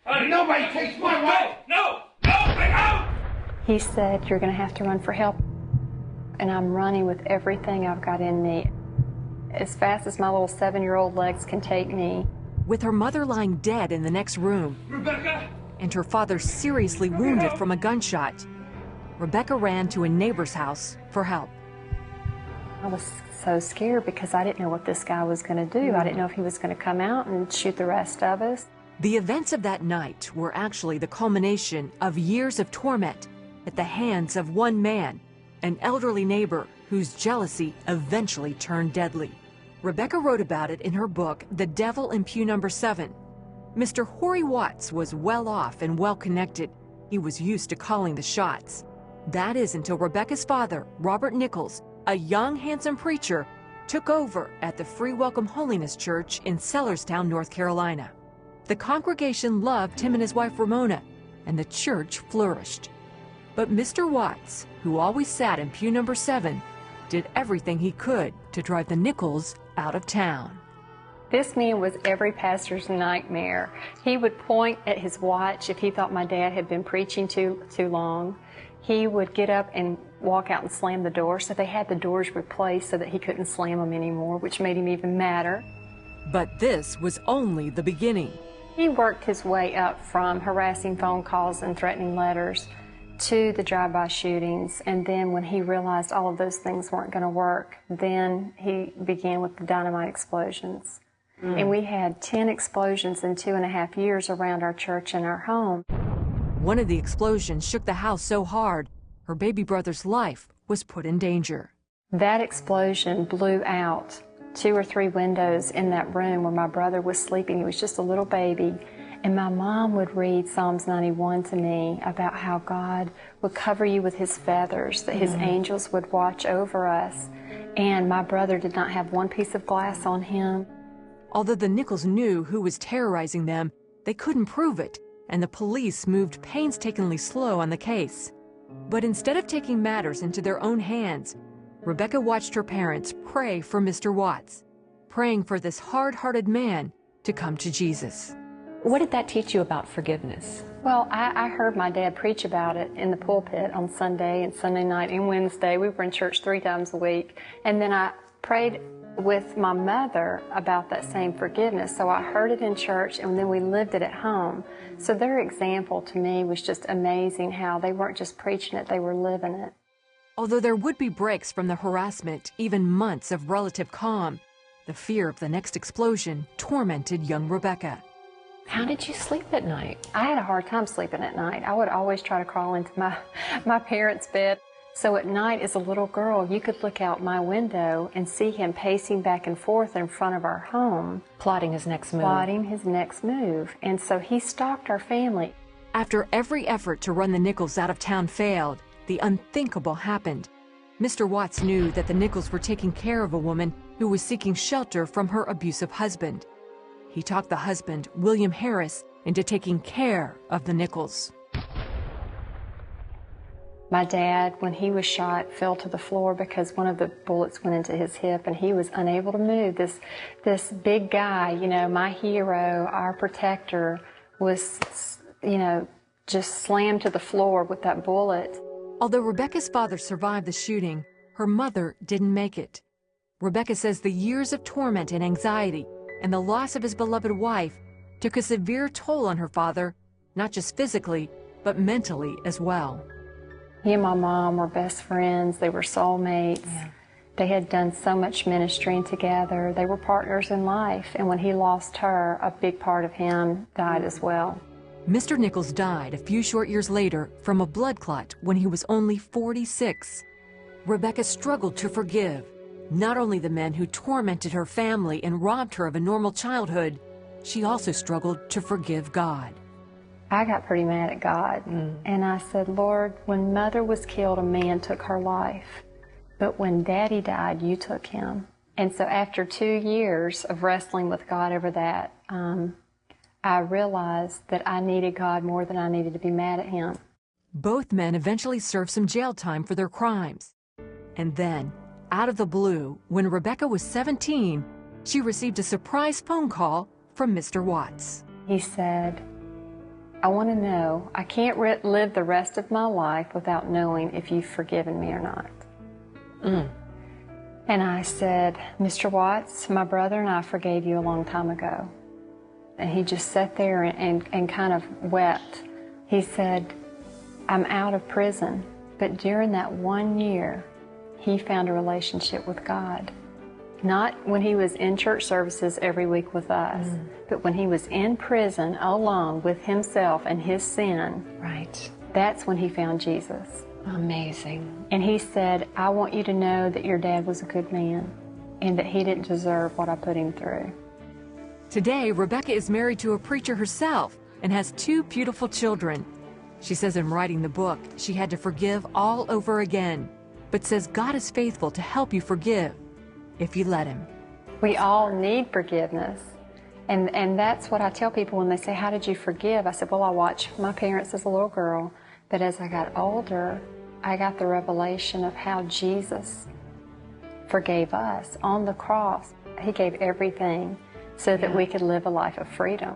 Nobody takes my wife! No! Get out! He said, "You're going to have to run for help." And I'm running with everything I've got in me, as fast as my little 7-year-old legs can take me. With her mother lying dead in the next room, Rebecca! and her father seriously wounded from a gunshot, Rebecca ran to a neighbor's house for help. I was so scared because I didn't know what this guy was going to do. I didn't know if he was going to come out and shoot the rest of us. The events of that night were actually the culmination of years of torment at the hands of one man, an elderly neighbor whose jealousy eventually turned deadly. Rebecca wrote about it in her book, The Devil in Pew Number 7. Mr. Horry Watts was well off and well connected. He was used to calling the shots. That is until Rebecca's father, Robert Nichols, a young, handsome preacher, took over at the Free Welcome Holiness Church in Sellerstown, North Carolina. The congregation loved him and his wife Ramona, and the church flourished. But Mr. Watts, who always sat in pew number 7, did everything he could to drive the Nichols out of town. This man was every pastor's nightmare. He would point at his watch if he thought my dad had been preaching too long. He would get up and walk out and slam the door, so they had the doors replaced so that he couldn't slam them anymore, which made him even madder. But this was only the beginning. He worked his way up from harassing phone calls and threatening letters to the drive-by shootings, and then when he realized all of those things weren't going to work, then he began with the dynamite explosions. And we had 10 explosions in 2.5 years around our church and our home. One of the explosions shook the house so hard, her baby brother's life was put in danger. That explosion blew out 2 or 3 windows in that room where my brother was sleeping. He was just a little baby. And my mom would read Psalms 91 to me about how God would cover you with his feathers, that his angels would watch over us. And my brother did not have one piece of glass on him. Although the Nichols knew who was terrorizing them, they couldn't prove it, and the police moved painstakingly slow on the case. But instead of taking matters into their own hands, Rebecca watched her parents pray for Mr. Watts, praying for this hard-hearted man to come to Jesus. What did that teach you about forgiveness? Well, I heard my dad preach about it in the pulpit on Sunday and Sunday night and Wednesday. We were in church 3 times a week. And then I prayed with my mother about that same forgiveness. So I heard it in church, and then we lived it at home. So their example to me was just amazing, how they weren't just preaching it, they were living it. Although there would be breaks from the harassment, even months of relative calm, the fear of the next explosion tormented young Rebecca. How did you sleep at night? I had a hard time sleeping at night. I would always try to crawl into my parents' bed. So at night, as a little girl, you could look out my window and see him pacing back and forth in front of our home. Plotting his next move. Plotting his next move. And so he stalked our family. After every effort to run the Nichols out of town failed, the unthinkable happened. Mr. Watts knew that the Nichols were taking care of a woman who was seeking shelter from her abusive husband. He talked the husband, William Harris, into taking care of the Nichols. My dad, when he was shot, fell to the floor because one of the bullets went into his hip and he was unable to move. This big guy, you know, my hero, our protector, was, you know, just slammed to the floor with that bullet. Although Rebecca's father survived the shooting, her mother didn't make it. Rebecca says the years of torment and anxiety and the loss of his beloved wife took a severe toll on her father, not just physically, but mentally as well. He and my mom were best friends. They were soulmates. Yeah. They had done so much ministry together. They were partners in life. And when he lost her, a big part of him died as well. Mr. Nichols died a few short years later from a blood clot when he was only 46. Rebecca struggled to forgive not only the men who tormented her family and robbed her of a normal childhood, she also struggled to forgive God. I got pretty mad at God, and I said, Lord, when Mother was killed, a man took her life, but when Daddy died, you took him. And so after 2 years of wrestling with God over that, I realized that I needed God more than I needed to be mad at him. Both men eventually served some jail time for their crimes. And then, out of the blue, when Rebecca was 17, she received a surprise phone call from Mr. Watts. He said, I want to know, I can't live the rest of my life without knowing if you've forgiven me or not. And I said, Mr. Watts, my brother and I forgave you a long time ago. And he just sat there and kind of wept. He said, I'm out of prison, but during that 1 year, he found a relationship with God. Not when he was in church services every week with us, but when he was in prison alone with himself and his sin. Right. That's when he found Jesus. Amazing. And he said, I want you to know that your dad was a good man and that he didn't deserve what I put him through. Today, Rebecca is married to a preacher herself and has 2 beautiful children. She says in writing the book, she had to forgive all over again, but says God is faithful to help you forgive if you let him. We all need forgiveness. And that's what I tell people when they say, how did you forgive? I said, well, I watched my parents as a little girl, but as I got older, I got the revelation of how Jesus forgave us on the cross. He gave everything so that we could live a life of freedom.